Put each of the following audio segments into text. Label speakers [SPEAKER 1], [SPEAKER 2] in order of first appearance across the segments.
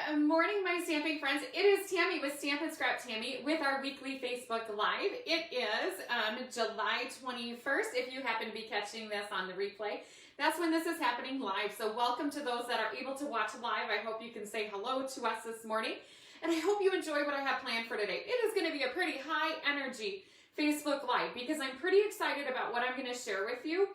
[SPEAKER 1] Good morning, my stamping friends. It is Tammy with Stamp and Scrap Tammy with our weekly Facebook Live. It is July 21st. If you happen to be catching this on the replay, that's when this is happening live. So welcome to those that are able to watch live. I hope you can say hello to us this morning. And I hope you enjoy what I have planned for today. It is going to be a pretty high energy Facebook Live because I'm pretty excited about what I'm going to share with you.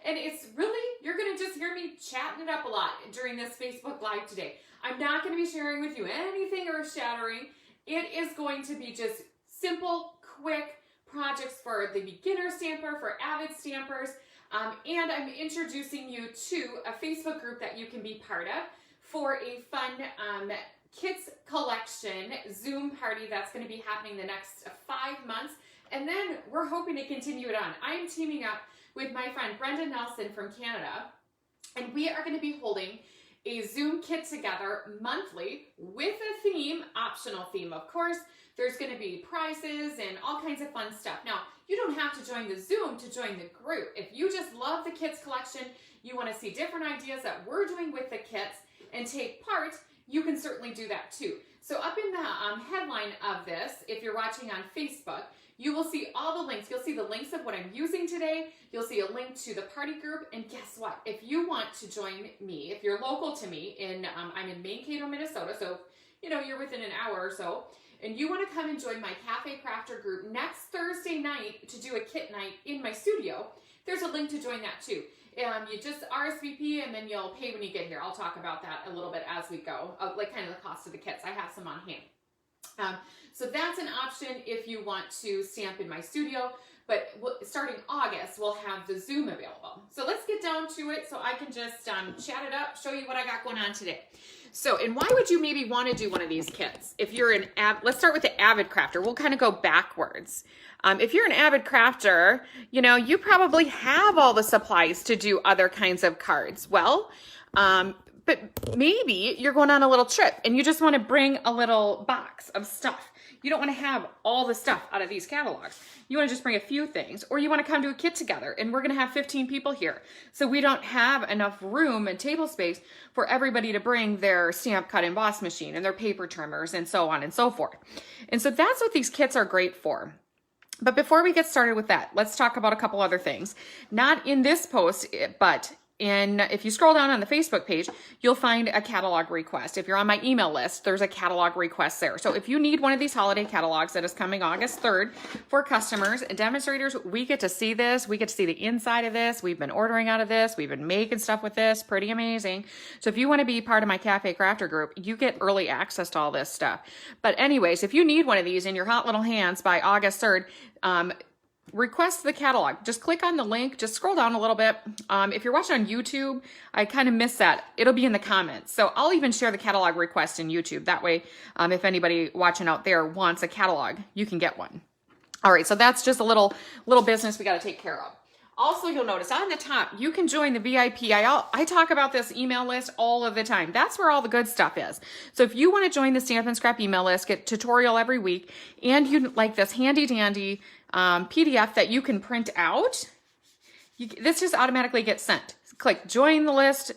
[SPEAKER 1] And it's really, you're going to just hear me chatting it up a lot during this Facebook Live today. I'm not going to be sharing with you anything earth-shattering. It is going to be just simple, quick projects for the beginner stamper, for avid stampers, and I'm introducing you to a Facebook group that you can be part of for a fun kits collection Zoom party that's going to be happening the next 5 months, and then we're hoping to continue it on. I'm teaming up with my friend Brenda Nelson from Canada, and we are going to be holding a Zoom kit together monthly with a theme, optional theme of course. There's going to be prizes and all kinds of fun stuff. Now, you don't have to join the Zoom to join the group. If you just love the kits collection, you want to see different ideas that we're doing with the kits and take part, you can certainly do that too. So up in the headline of this, if you're watching on Facebook, you will see all the links. You'll see the links of what I'm using today. You'll see a link to the party group. And guess what? If you want to join me, if you're local to me, I'm in Mankato, Minnesota, so you're within an hour or so, and you want to come and join my Cafe Crafter group next Thursday night to do a kit night in my studio, there's a link to join that too. You just RSVP and then you'll pay when you get here. I'll talk about that a little bit as we go, like kind of the cost of the kits. I have some on hand. So that's an option if you want to stamp in my studio, but starting August, we'll have the Zoom available. So let's get down to it so I can just chat it up, show you what I got going on today. So, and why would you maybe want to do one of these kits? If you're let's start with the avid crafter. We'll kind of go backwards. If you're an avid crafter, you probably have all the supplies to do other kinds of cards. Well, but maybe you're going on a little trip and you just want to bring a little box of stuff. You don't want to have all the stuff out of these catalogs. You want to just bring a few things, or you want to come to a kit together and we're going to have 15 people here. So we don't have enough room and table space for everybody to bring their stamp cut emboss machine and their paper trimmers and so on and so forth. And so that's what these kits are great for. But before we get started with that, let's talk about a couple other things. Not in this post, but if you scroll down on the Facebook page, you'll find a catalog request. If you're on my email list, there's a catalog request there. So if you need one of these holiday catalogs that is coming August 3rd for customers and demonstrators, we get to see this. We get to see the inside of this. We've been ordering out of this. We've been making stuff with this. Pretty amazing. So if you want to be part of my Cafe Crafter group, you get early access to all this stuff. But anyways, if you need one of these in your hot little hands by August 3rd, request the catalog. Just click on the link. Just scroll down a little bit. If you're watching on YouTube, I kind of missed that. It'll be in the comments. So I'll even share the catalog request in YouTube. That way, if anybody watching out there wants a catalog, you can get one. All right, so that's just a little business we got to take care of. Also, you'll notice on the top, you can join the VIP. I talk about this email list all of the time. That's where all the good stuff is. So if you want to join the Stamp and Scrap email list, get tutorial every week, and you like this handy dandy PDF that you can print out, this just automatically gets sent. Click join the list,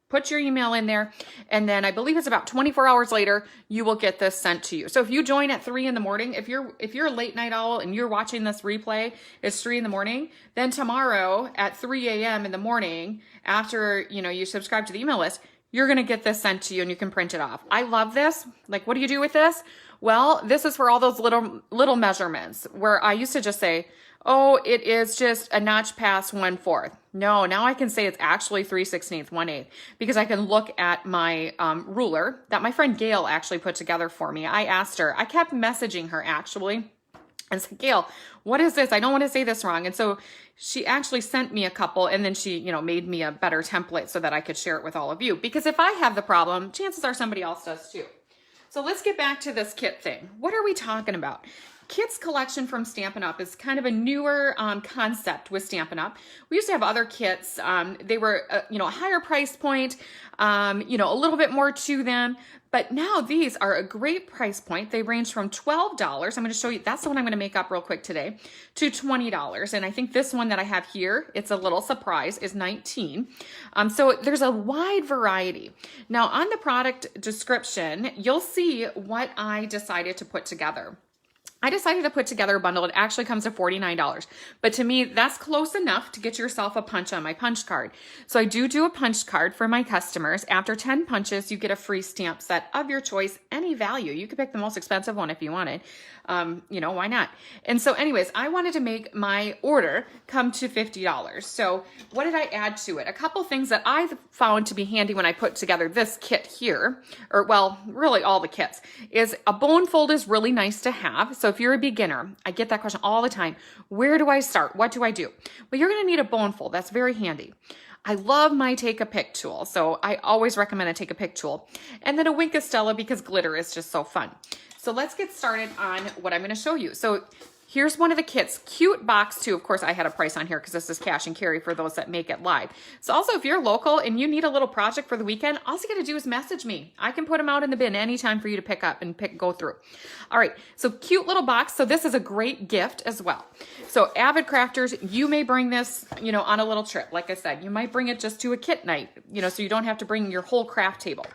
[SPEAKER 1] put your email in there, and then I believe it's about 24 hours later, you will get this sent to you. So if you join at 3 in the morning, if you're a late night owl and you're watching this replay, it's 3 in the morning, then tomorrow at 3 a.m. in the morning, after you subscribe to the email list, you're going to get this sent to you and you can print it off. I love this. Like, what do you do with this? Well, this is for all those little measurements where I used to just say, oh, it is just a notch past 1/4. No, now I can say it's actually 3/16, 1/8, because I can look at my ruler that my friend Gail actually put together for me. I asked her, I kept messaging her actually, and said, Gail, what is this? I don't want to say this wrong. And so she actually sent me a couple, and then she, made me a better template so that I could share it with all of you. Because if I have the problem, chances are somebody else does too. So let's get back to this kit thing. What are we talking about? Kits collection from Stampin' Up! Is kind of a newer concept with Stampin' Up! We used to have other kits. They were, you know, a higher price point, you know, a little bit more to them. But now these are a great price point. They range from $12. I'm going to show you, that's the one I'm going to make up real quick today, to $20. And I think this one that I have here, it's a little surprise, is $19. So there's a wide variety. Now on the product description, you'll see what I decided to put together. I decided to put together a bundle. It actually comes to $49. But to me, that's close enough to get yourself a punch on my punch card. So I do a punch card for my customers. After 10 punches, you get a free stamp set of your choice, any value. You could pick the most expensive one if you wanted. You know, why not? And so anyways, I wanted to make my order come to $50. So what did I add to it? A couple things that I found to be handy when I put together this kit here, or well, really all the kits, is a bone fold is really nice to have. So if you're a beginner, I get that question all the time. Where do I start? What do I do? Well, you're going to need a bone fold. That's very handy. I love my Take a Pick tool, so I always recommend a Take a Pick tool. And then a Wink of Stella because glitter is just so fun. So let's get started on what I'm going to show you. So here's one of the kits, cute box too. Of course, I had a price on here because this is cash and carry for those that make it live. So also, if you're local and you need a little project for the weekend, all you got to do is message me. I can put them out in the bin anytime for you to pick up and go through. All right, so cute little box. So this is a great gift as well. So avid crafters, you may bring this, you know, on a little trip. Like I said, you might bring it just to a kit night, you know, so you don't have to bring your whole craft table.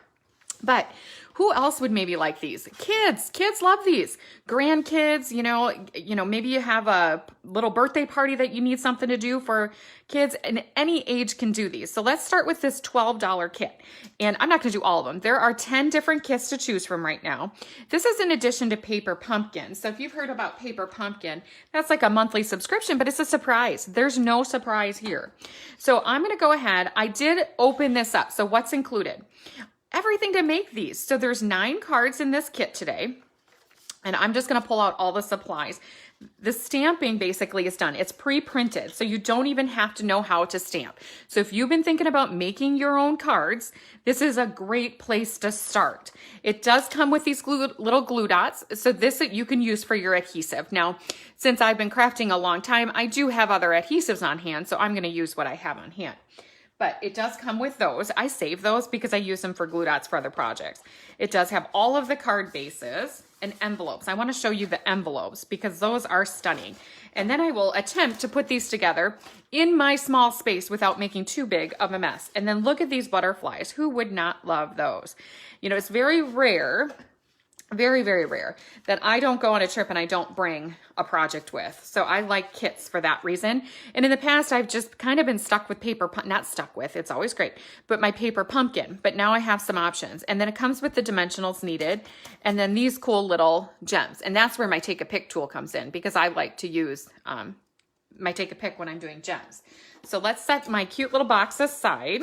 [SPEAKER 1] But who else would maybe like these? Kids love these. Grandkids, you know, maybe you have a little birthday party that you need something to do for kids, and any age can do these. So let's start with this $12 kit. And I'm not gonna do all of them. There are 10 different kits to choose from right now. This is in addition to Paper Pumpkin. So if you've heard about Paper Pumpkin, that's like a monthly subscription, but it's a surprise. There's no surprise here. So I'm gonna go ahead. I did open this up. So what's included? Everything to make these. So there's 9 cards in this kit today, and I'm just going to pull out all the supplies. The stamping basically is done. It's pre-printed, so you don't even have to know how to stamp. So if you've been thinking about making your own cards, this is a great place to start. It does come with these little glue dots, so this you can use for your adhesive. Now, since I've been crafting a long time, I do have other adhesives on hand, so I'm going to use what I have on hand. But it does come with those. I save those because I use them for glue dots for other projects. It does have all of the card bases and envelopes. I want to show you the envelopes because those are stunning. And then I will attempt to put these together in my small space without making too big of a mess. And then look at these butterflies. Who would not love those? You know, it's very rare, very, very rare that I don't go on a trip and I don't bring a project with. So I like kits for that reason. And in the past, I've just kind of been stuck with not stuck with, it's always great, but my Paper Pumpkin. But now I have some options. And then it comes with the dimensionals needed. And then these cool little gems. And that's where my Take a Pick tool comes in because I like to use my Take a Pick when I'm doing gems. So let's set my cute little box aside.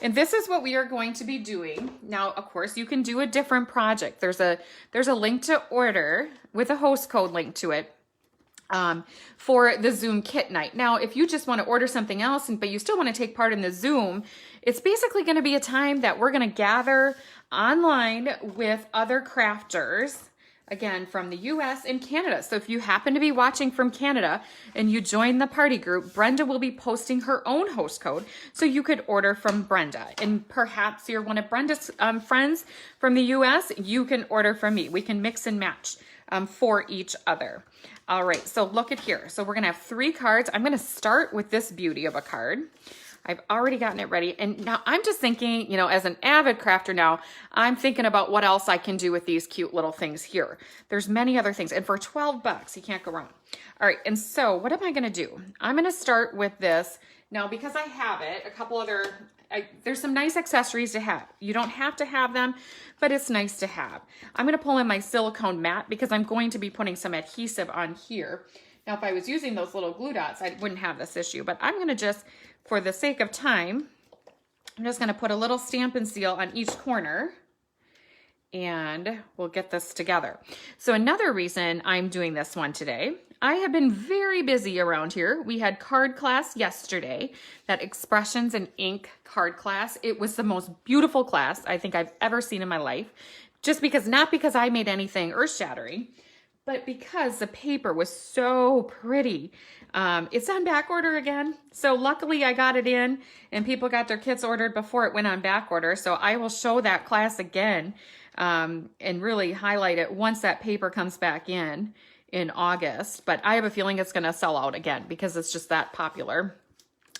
[SPEAKER 1] And this is what we are going to be doing. Now, of course, you can do a different project. There's a link to order with a host code link to it for the Zoom kit night. Now, if you just want to order something else, but you still want to take part in the Zoom, it's basically going to be a time that we're going to gather online with other crafters, again, from the US and Canada. So if you happen to be watching from Canada and you join the party group, Brenda will be posting her own host code. So you could order from Brenda. And perhaps you're one of Brenda's friends from the US, you can order from me. We can mix and match for each other. All right, so look at here. So we're gonna have 3 cards. I'm gonna start with this beauty of a card. I've already gotten it ready. And now I'm just thinking, you know, as an avid crafter now, I'm thinking about what else I can do with these cute little things here. There's many other things. And for 12 bucks, you can't go wrong. All right, and so what am I gonna do? I'm gonna start with this. Now, because I have it, a couple other, there's some nice accessories to have. You don't have to have them, but it's nice to have. I'm gonna pull in my silicone mat because I'm going to be putting some adhesive on here. Now, if I was using those little glue dots, I wouldn't have this issue, but I'm gonna just, for the sake of time, I'm just gonna put a little stamp and seal on each corner and we'll get this together. So another reason I'm doing this one today, I have been very busy around here. We had card class yesterday, that Expressions and Ink card class. It was the most beautiful class I think I've ever seen in my life, just because, not because I made anything earth-shattering, but because the paper was so pretty, it's on back order again. So luckily I got it in and people got their kits ordered before it went on back order. So I will show that class again and really highlight it once that paper comes back in August. But I have a feeling it's going to sell out again because it's just that popular.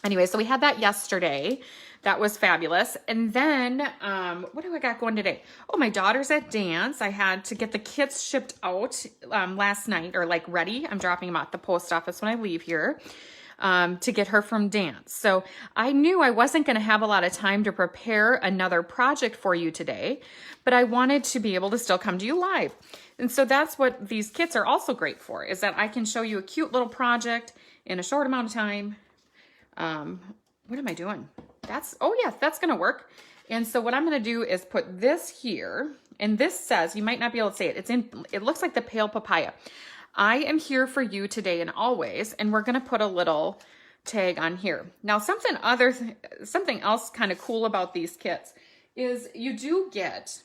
[SPEAKER 1] Anyway, so we had that yesterday. That was fabulous. And then, what do I got going today? Oh, my daughter's at dance. I had to get the kits shipped out last night, or like ready. I'm dropping them at the post office when I leave here to get her from dance. So I knew I wasn't going to have a lot of time to prepare another project for you today, but I wanted to be able to still come to you live. And so that's what these kits are also great for, is that I can show you a cute little project in a short amount of time. What am I doing? Oh yes, that's going to work. And so what I'm going to do is put this here, and this says, you might not be able to say it. It looks like the pale papaya. I am here for you today and always, and we're going to put a little tag on here. Now, something else kind of cool about these kits is you do get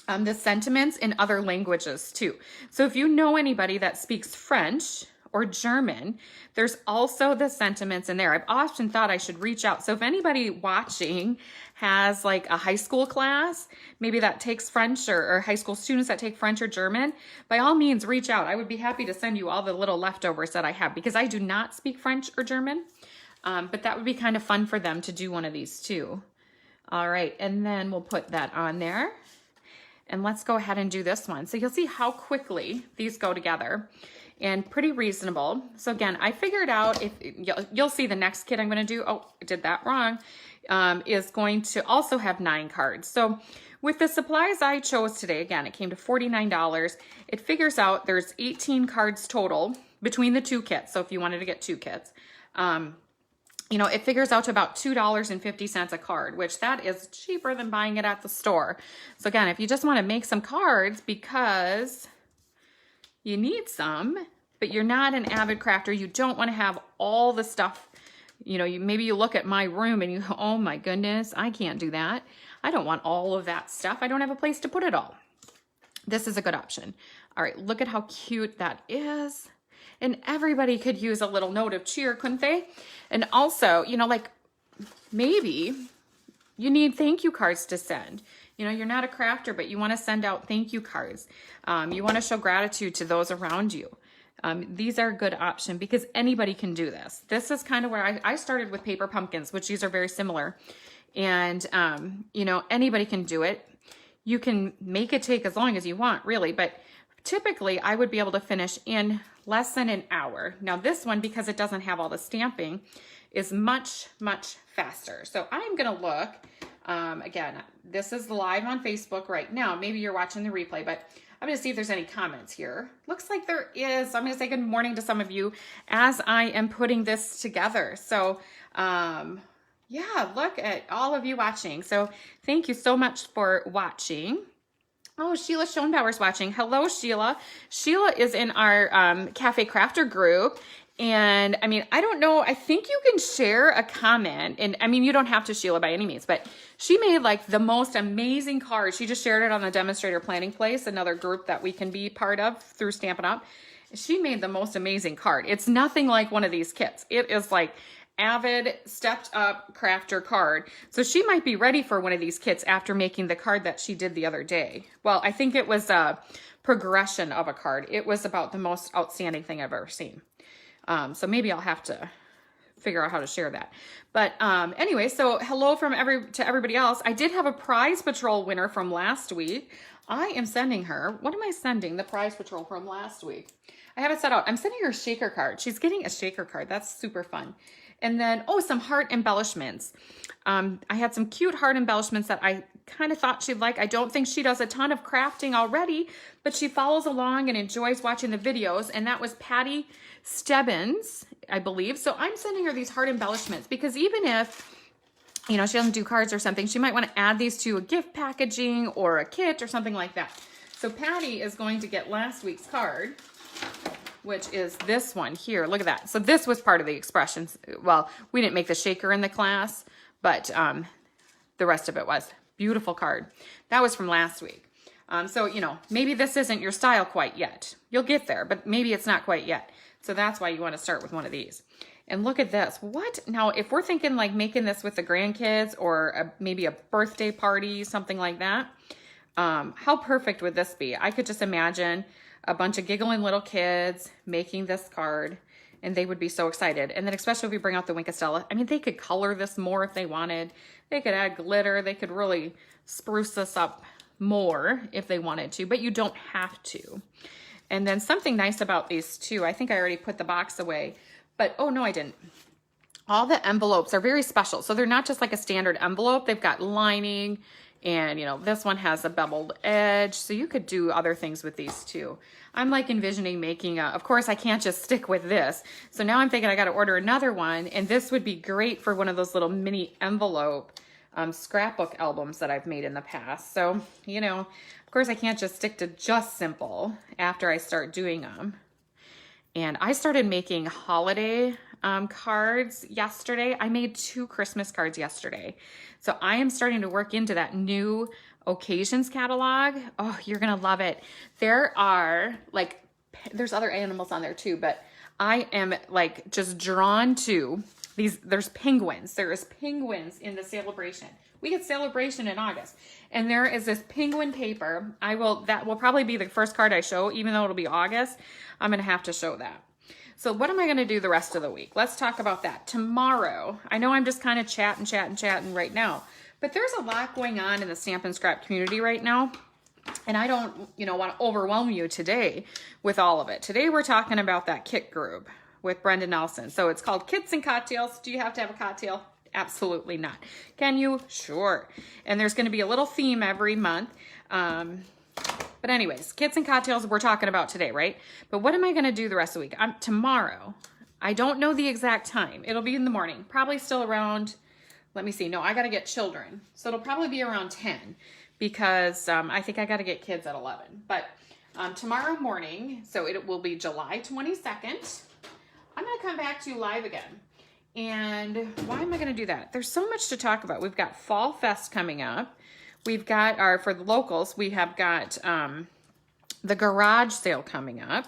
[SPEAKER 1] the sentiments in other languages too. So if you know anybody that speaks French or German, there's also the sentiments in there. I've often thought I should reach out. So if anybody watching has like a high school class, maybe that takes French, or high school students that take French or German, by all means, reach out. I would be happy to send you all the little leftovers that I have, because I do not speak French or German, but that would be kind of fun for them to do one of these too. All right, and then we'll put that on there. And let's go ahead and do this one. So you'll see how quickly these go together. And pretty reasonable. So again, I figured out, if you'll see the next kit I'm going to do, oh, I did that wrong, is going to also have 9 cards. So with the supplies I chose today, again, it came to $49. It figures out there's 18 cards total between the 2 kits. So if you wanted to get 2 kits, you know, it figures out to about $2.50 a card, which that is cheaper than buying it at the store. So again, if you just want to make some cards because you need some, but you're not an avid crafter, you don't want to have all the stuff, you know, maybe you look at my room and you go, oh my goodness, I can't do that. I don't want all of that stuff. I don't have a place to put it all. This is a good option. All right, look at how cute that is. And everybody could use a little note of cheer, couldn't they? And also, you know, like maybe you need thank you cards to send. You know, you're not a crafter, but you want to send out thank you cards. You want to show gratitude to those around you. These are a good option because anybody can do this. This is kind of where I started with paper pumpkins, which these are very similar. And, you know, anybody can do it. You can make it take as long as you want, really. But typically, I would be able to finish in less than an hour. Now, this one, because it doesn't have all the stamping, is much, much faster. So I'm going to look. Again, this is live on Facebook right now. Maybe you're watching the replay, but I'm going to see if there's any comments here. Looks like there is. I'm going to say good morning to some of you as I am putting this together. So, yeah, look at all of you watching. So thank you so much for watching. Oh, Sheila Schoenbauer's watching. Hello, Sheila. Sheila is in our Cafe Crafter group. And I mean, I don't know, I think you can share a comment, and I mean, you don't have to, Sheila, by any means, but she made like the most amazing card. She just shared it on the Demonstrator Planning Place, another group that we can be part of through Stampin' Up. She made the most amazing card. It's nothing like one of these kits. It is like avid, stepped up crafter card. So she might be ready for one of these kits after making the card that she did the other day. Well, I think it was a progression of a card. It was about the most outstanding thing I've ever seen. So maybe I'll have to figure out how to share that. But anyway, so hello to everybody else. I did have a Prize Patrol winner from last week. I am sending her, what am I sending the Prize Patrol from last week? I have it set out. I'm sending her a shaker card. She's getting a shaker card. That's super fun. And then, oh, some heart embellishments. I had some cute heart embellishments that I kind of thought she'd like. I don't think she does a ton of crafting already, but she follows along and enjoys watching the videos. And that was Patty Stebbins, I believe. So I'm sending her these heart embellishments because even if, you know, she doesn't do cards or something, she might want to add these to a gift packaging or a kit or something like that. So Patty is going to get last week's card, which is this one here. Look at that. So this was part of the expressions. Well, we didn't make the shaker in the class, but the rest of it was. Beautiful card. That was from last week. So, you know, maybe this isn't your style quite yet. You'll get there, but maybe it's not quite yet. So that's why you want to start with one of these. And look at this. What? Now, if we're thinking like making this with the grandkids or maybe a birthday party, something like that, how perfect would this be? I could just imagine a bunch of giggling little kids making this card, and they would be so excited. And then especially if we bring out the Wink of Stella, I mean, they could color this more if they wanted. They could add glitter. They could really spruce this up more if they wanted to, but you don't have to. And then something nice about these too, I think I already put the box away, but oh no, I didn't. All the envelopes are very special. So they're not just like a standard envelope. They've got lining, and you know, this one has a beveled edge. So you could do other things with these too. I'm like envisioning making of course I can't just stick with this. So now I'm thinking I got to order another one, and this would be great for one of those little mini envelope scrapbook albums that I've made in the past. So, you know, of course I can't just stick to just simple after I start doing them. And I started making holiday cards yesterday. I made 2 Christmas cards yesterday. So I am starting to work into that new occasions catalog. Oh, you're going to love it. There are like, there's other animals on there too, but I am like just drawn to these. There's penguins. There is penguins in the celebration. We get celebration in August, and there is this penguin paper. That will probably be the first card I show, even though it'll be August. I'm going to have to show that. So what am I going to do the rest of the week? Let's talk about that. Tomorrow, I know I'm just kind of chatting right now, but there's a lot going on in the Stampin' Scrap community right now. And I don't, you know, want to overwhelm you today with all of it. Today we're talking about that kit group with Brenda Nelson. So it's called Kits and Cocktails. Do you have to have a cocktail? Absolutely not. Can you? Sure. And there's going to be a little theme every month. But anyways, kits and cocktails we're talking about today, right? But what am I going to do the rest of the week? Tomorrow, I don't know the exact time. It'll be in the morning. Probably still around, let me see. No, I got to get children. So it'll probably be around 10 because I think I got to get kids at 11. But tomorrow morning, so it will be July 22nd, I'm going to come back to you live again. And why am I going to do that? There's so much to talk about. We've got Fall Fest coming up. We've got for the locals, we have got the garage sale coming up.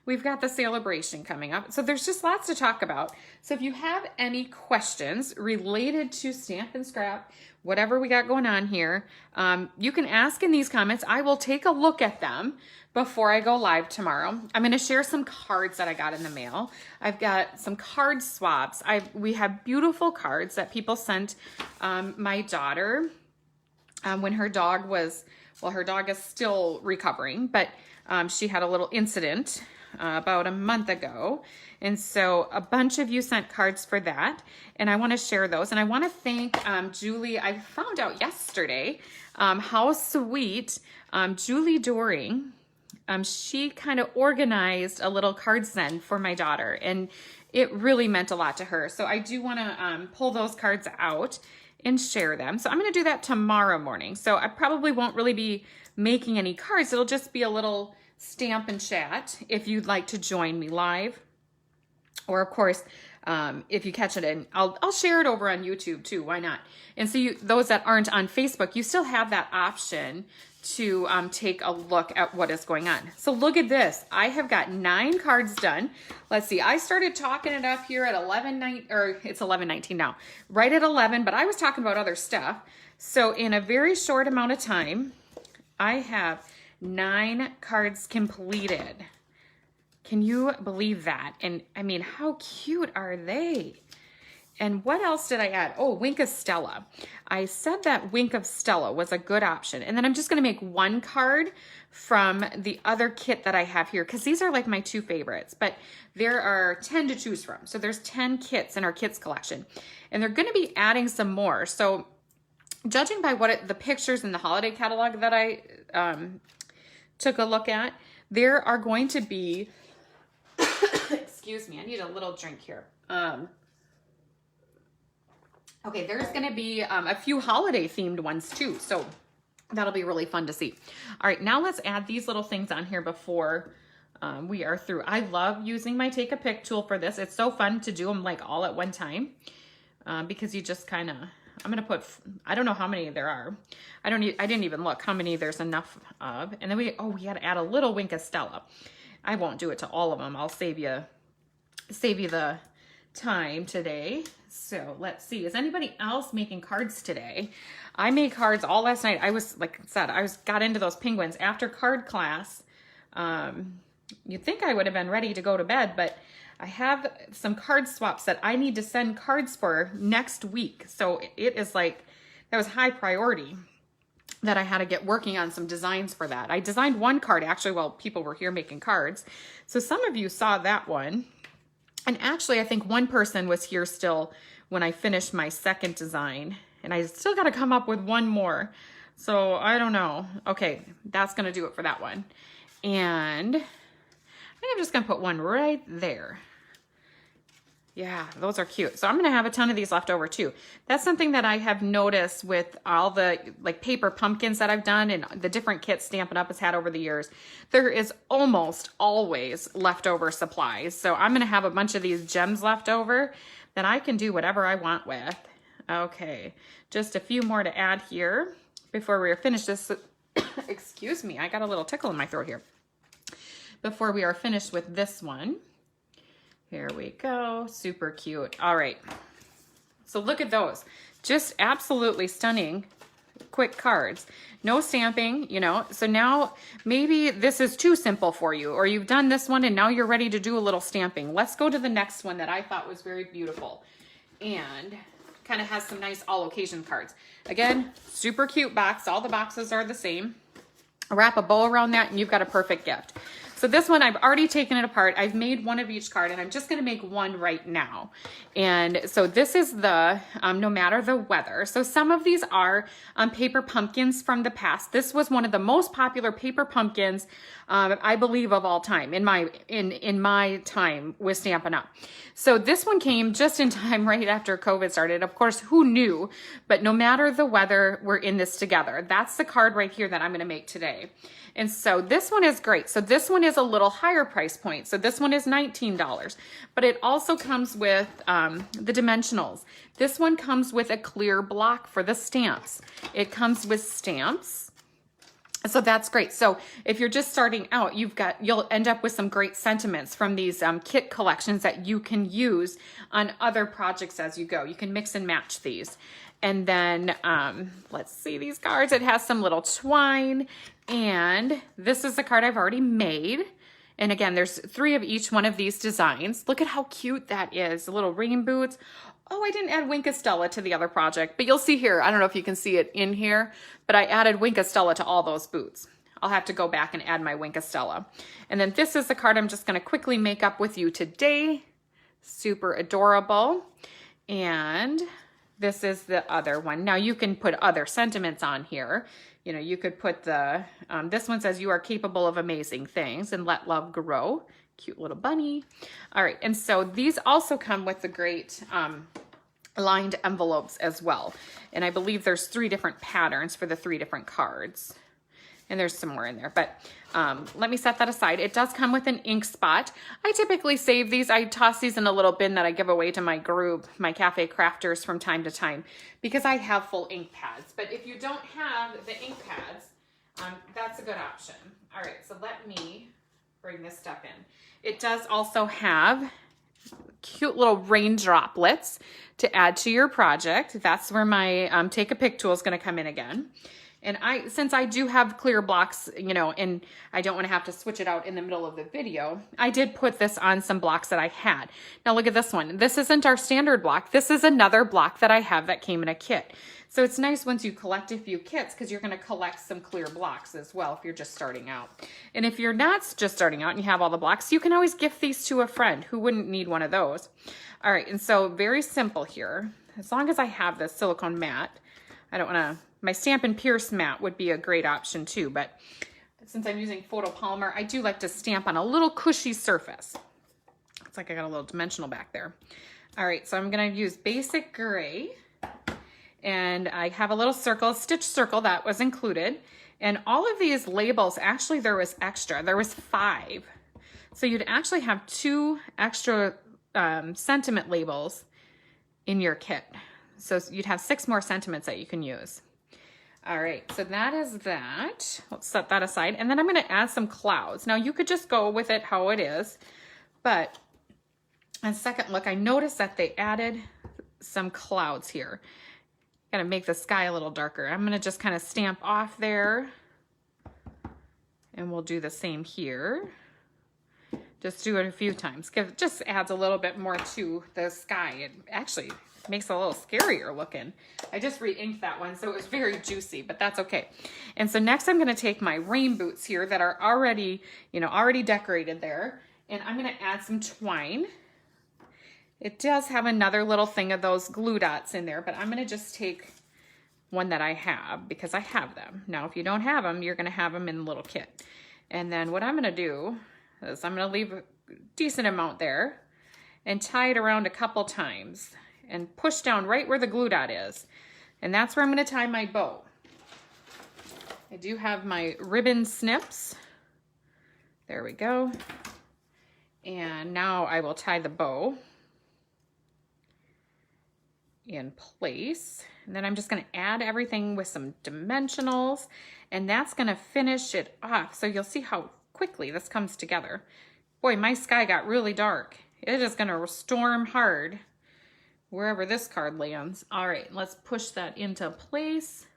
[SPEAKER 1] We've got the celebration coming up. So there's just lots to talk about. So if you have any questions related to Stampin' Scrap, whatever we got going on here, you can ask in these comments. I will take a look at them before I go live tomorrow. I'm going to share some cards that I got in the mail. I've got some card swaps. We have beautiful cards that people sent my daughter when her dog was, well, her dog is still recovering, but she had a little incident about a month ago. And so a bunch of you sent cards for that. And I want to share those. And I want to thank Julie. I found out yesterday how sweet Julie Doring, she kind of organized a little card send for my daughter. And it really meant a lot to her. So I do want to pull those cards out and share them. So I'm going to do that tomorrow morning. So I probably won't really be making any cards. It'll just be a little stamp and chat if you'd like to join me live. Or of course, if you catch it, and I'll share it over on YouTube too. Why not? And so those that aren't on Facebook, you still have that option to take a look at what is going on. So look at this. I have got 9 cards done. Let's see. I started talking it up here at 11:19, or it's 11:19 now, right at 11, but I was talking about other stuff. So in a very short amount of time, I have 9 cards completed. Can you believe that? And I mean, how cute are they? And what else did I add? Oh, Wink of Stella. I said that Wink of Stella was a good option. And then I'm just going to make 1 card from the other kit that I have here, because these are like my 2 favorites, but there are 10 to choose from. So there's 10 kits in our kits collection, and they're going to be adding some more. So judging by the pictures in the holiday catalog that I took a look at, there are going to be, excuse me, I need a little drink here. Okay, there's going to be a few holiday themed ones too. So that'll be really fun to see. All right, now let's add these little things on here before we are through. I love using my Take a Pic tool for this. It's so fun to do them like all at one time because you just kind of I'm going to put, I don't know how many there are. I didn't even look how many there's enough of. And then we got to add a little Winkostella. I won't do it to all of them. I'll save you the time today. So let's see, is anybody else making cards today? I made cards all last night. I was, like I said, got into those penguins after card class. You'd think I would have been ready to go to bed, but I have some card swaps that I need to send cards for next week. So it is like, that was high priority that I had to get working on some designs for that. I designed one card actually while people were here making cards. So some of you saw that one. And actually, I think one person was here still when I finished my second design. And I still got to come up with one more. So I don't know. Okay, that's going to do it for that one. And I think I'm just going to put one right there. Yeah, those are cute. So I'm going to have a ton of these left over too. That's something that I have noticed with all the like paper pumpkins that I've done and the different kits Stampin' Up! Has had over the years. There is almost always leftover supplies. So I'm going to have a bunch of these gems left over that I can do whatever I want with. Okay, just a few more to add here before we are finished this. Excuse me, I got a little tickle in my throat here. Before we are finished with this one. Here we go, super cute. All right, so look at those. Just absolutely stunning, quick cards. No stamping, you know, so now maybe this is too simple for you, or you've done this one and now you're ready to do a little stamping. Let's go to the next one that I thought was very beautiful and kind of has some nice all occasion cards. Again, super cute box. All the boxes are the same. Wrap a bow around that and you've got a perfect gift. So this one, I've already taken it apart. I've made one of each card and I'm just gonna make one right now. And so this is the No Matter the Weather. So some of these are paper pumpkins from the past. This was one of the most popular paper pumpkins, I believe, of all time in my time with Stampin' Up! So this one came just in time right after COVID started. Of course, who knew? But no matter the weather, we're in this together. That's the card right here that I'm gonna make today. And so this one is great. So this one is a little higher price point. So this one is $19, but it also comes with the dimensionals. This one comes with a clear block for the stamps. It comes with stamps. So that's great. So if you're just starting out, you'll end up with some great sentiments from these kit collections that you can use on other projects as you go. You can mix and match these. And then let's see these cards. It has some little twine. And this is the card I've already made. And again, there's 3 of each one of these designs. Look at how cute that is. The little rain boots. Oh, I didn't add Winkostella to the other project, but you'll see here. I don't know if you can see it in here, but I added Winkostella to all those boots. I'll have to go back and add my Winkostella. And then this is the card I'm just going to quickly make up with you today. Super adorable. And this is the other one. Now you can put other sentiments on here. You know, you could put the, this one says, "You are capable of amazing things," and "Let love grow." Cute little bunny. All right, and so these also come with the great lined envelopes as well. And I believe there's 3 different patterns for the 3 different cards. And there's some more in there, but let me set that aside. It does come with an ink spot. I typically save these. I toss these in a little bin that I give away to my group, my cafe crafters, from time to time, because I have full ink pads. But if you don't have the ink pads, that's a good option. All right, so let me bring this stuff in. It does also have cute little rain droplets to add to your project. That's where my Take a Pick tool is going to come in again. And since I do have clear blocks, you know, and I don't want to have to switch it out in the middle of the video, I did put this on some blocks that I had. Now look at this one. This isn't our standard block. This is another block that I have that came in a kit. So it's nice once you collect a few kits, because you're going to collect some clear blocks as well if you're just starting out. And if you're not just starting out and you have all the blocks, you can always gift these to a friend who wouldn't need one of those. All right, and so very simple here. As long as I have this silicone mat, I don't want to... My Stampin' Pierce mat would be a great option too, but since I'm using photopolymer, I do like to stamp on a little cushy surface. It's like I got a little dimensional back there. All right, so I'm gonna use basic gray, and I have a little circle, a stitch circle that was included. And all of these labels, actually there was extra, there was 5. So you'd actually have 2 extra sentiment labels in your kit. So you'd have 6 more sentiments that you can use. All right, so that is that. Let's set that aside. And then I'm gonna add some clouds. Now you could just go with it how it is, but on second look, I noticed that they added some clouds here. Gotta make the sky a little darker. I'm gonna just kind of stamp off there, and we'll do the same here. Just do it a few times. Just adds a little bit more to the sky. It actually makes it a little scarier looking. I just re-inked that one, so it was very juicy, but that's okay. And so next I'm gonna take my rain boots here that are already, already decorated there, and I'm gonna add some twine. It does have another little thing of those glue dots in there, but I'm gonna just take one that I have because I have them. Now, if you don't have them, you're gonna have them in the little kit. And then what I'm gonna do is I'm gonna leave a decent amount there and tie it around a couple times and push down right where the glue dot is. And that's where I'm gonna tie my bow. I do have my ribbon snips. There we go. And now I will tie the bow in place. And then I'm just gonna add everything with some dimensionals, and that's gonna finish it off. So you'll see how quickly this comes together. Boy, my sky got really dark. It is gonna storm hard wherever this card lands. All right, let's push that into place.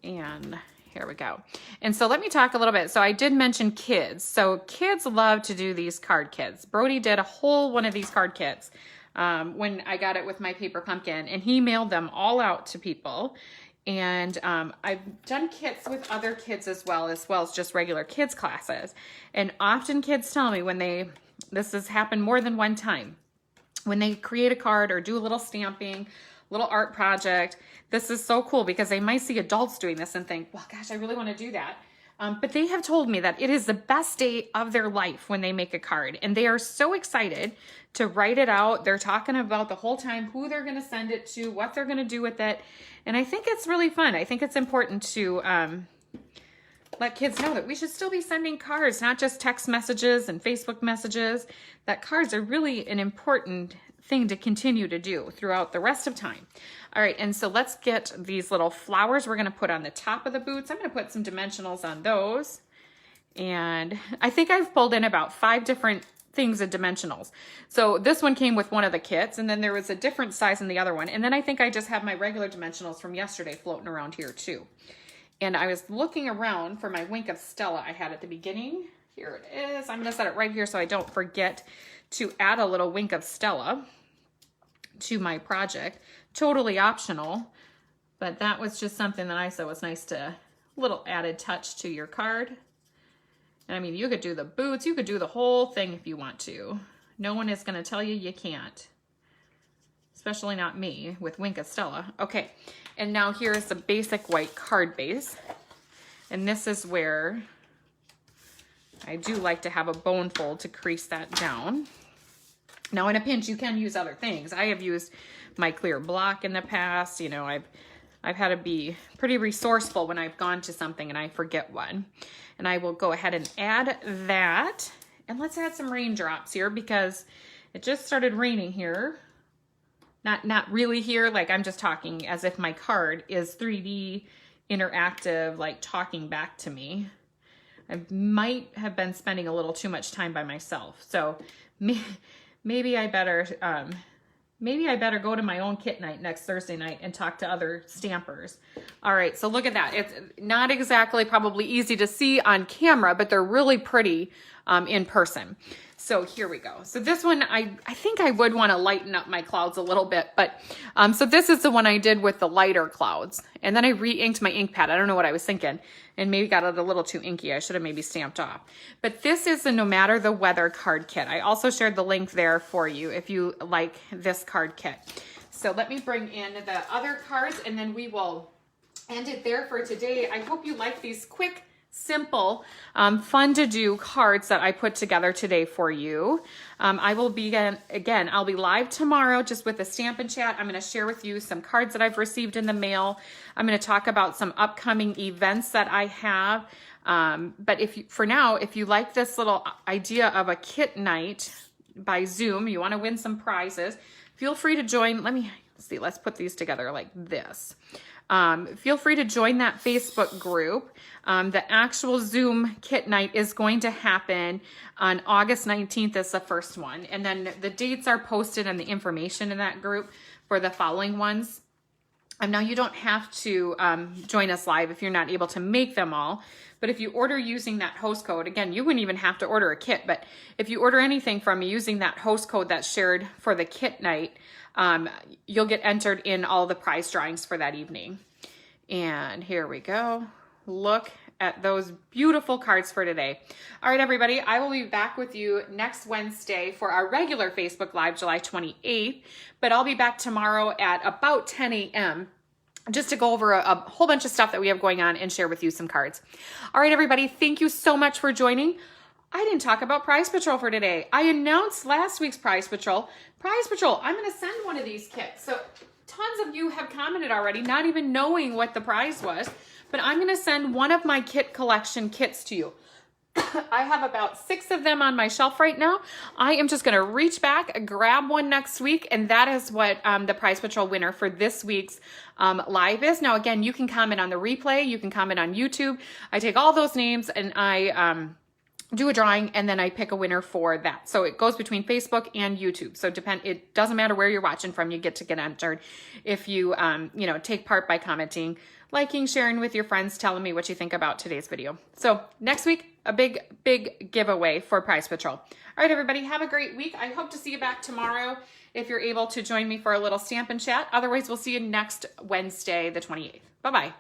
[SPEAKER 1] And here we go. And so let me talk a little bit. So I did mention kids. So kids love to do these card kits. Brody did a whole one of these card kits when I got it with my paper pumpkin, and he mailed them all out to people. And I've done kits with other kids as well as just regular kids classes. And often kids tell me when this has happened more than one time, when they create a card or do a little stamping, little art project, this is so cool because they might see adults doing this and think, well, gosh, I really want to do that. But they have told me that it is the best day of their life when they make a card, and they are so excited to write it out. They're talking about the whole time who they're going to send it to, what they're going to do with it. And I think it's really fun. I think it's important to let kids know that we should still be sending cards, not just text messages and Facebook messages, that cards are really an important thing to continue to do throughout the rest of time. All right, and so let's get these little flowers we're gonna put on the top of the boots. I'm gonna put some dimensionals on those. And I think I've pulled in about 5 different things of dimensionals. So this one came with one of the kits, and then there was a different size in the other one. And then I think I just have my regular dimensionals from yesterday floating around here too. And I was looking around for my Wink of Stella I had at the beginning. Here it is. I'm gonna set it right here so I don't forget to add a little Wink of Stella to my project. Totally optional, but that was just something that I thought was nice to, little added touch to your card. And I mean, you could do the boots, you could do the whole thing if you want to. No one is gonna tell you you can't. Especially not me with Wink of Stella. Okay, and now here's the basic white card base. And this is where I do like to have a bone fold to crease that down. Now in a pinch, you can use other things. I have used my clear block in the past. You know, I've had to be pretty resourceful when I've gone to something and I forget one. And I will go ahead and add that. And let's add some raindrops here because it just started raining here. Not really here, like I'm just talking as if my card is 3D interactive, like talking back to me. I might have been spending a little too much time by myself. So maybe I better go to my own kit night next Thursday night and talk to other stampers. All right, so look at that. It's not exactly probably easy to see on camera, but they're really pretty in person. So here we go. So this one, I think I would want to lighten up my clouds a little bit, but so this is the one I did with the lighter clouds. And then I re-inked my ink pad. I don't know what I was thinking, and maybe got it a little too inky. I should have maybe stamped off. But this is the No Matter the Weather card kit. I also shared the link there for you if you like this card kit. So let me bring in the other cards, and then we will end it there for today. I hope you like these quick, simple, fun to do cards that I put together today for you. I will be, again, I'll be live tomorrow just with the Stampin' Chat. I'm going to share with you some cards that I've received in the mail. I'm going to talk about some upcoming events that I have. But for now, if you like this little idea of a kit night by Zoom, you want to win some prizes, feel free to join. Let me see, let's put these together like this. Feel free to join that Facebook group. The actual Zoom kit night is going to happen on August 19th is the first one. And then the dates are posted and the information in that group for the following ones. Now you don't have to join us live if you're not able to make them all. But if you order using that host code, again, you wouldn't even have to order a kit, but if you order anything from me using that host code that's shared for the kit night, you'll get entered in all the prize drawings for that evening. And here we go. Look at those beautiful cards for today. All right, everybody, I will be back with you next Wednesday for our regular Facebook Live, July 28th, but I'll be back tomorrow at about 10 a.m. just to go over a whole bunch of stuff that we have going on and share with you some cards. All right, everybody, thank you so much for joining. I didn't talk about Prize Patrol for today. I announced last week's Prize Patrol. Prize Patrol, I'm going to send one of these kits. So tons of you have commented already, not even knowing what the prize was, but I'm going to send one of my kit collection kits to you. I have about 6 of them on my shelf right now. I am just going to reach back, grab one next week, and that is what the Prize Patrol winner for this week's live is. Now, again, you can comment on the replay. You can comment on YouTube. I take all those names and I do a drawing, and then I pick a winner for that. So it goes between Facebook and YouTube. So it doesn't matter where you're watching from, you get to get entered if you, take part by commenting, liking, sharing with your friends, telling me what you think about today's video. So next week, a big, big giveaway for Prize Patrol. All right, everybody, have a great week. I hope to see you back tomorrow if you're able to join me for a little Stampin' Chat. Otherwise, we'll see you next Wednesday, the 28th. Bye-bye.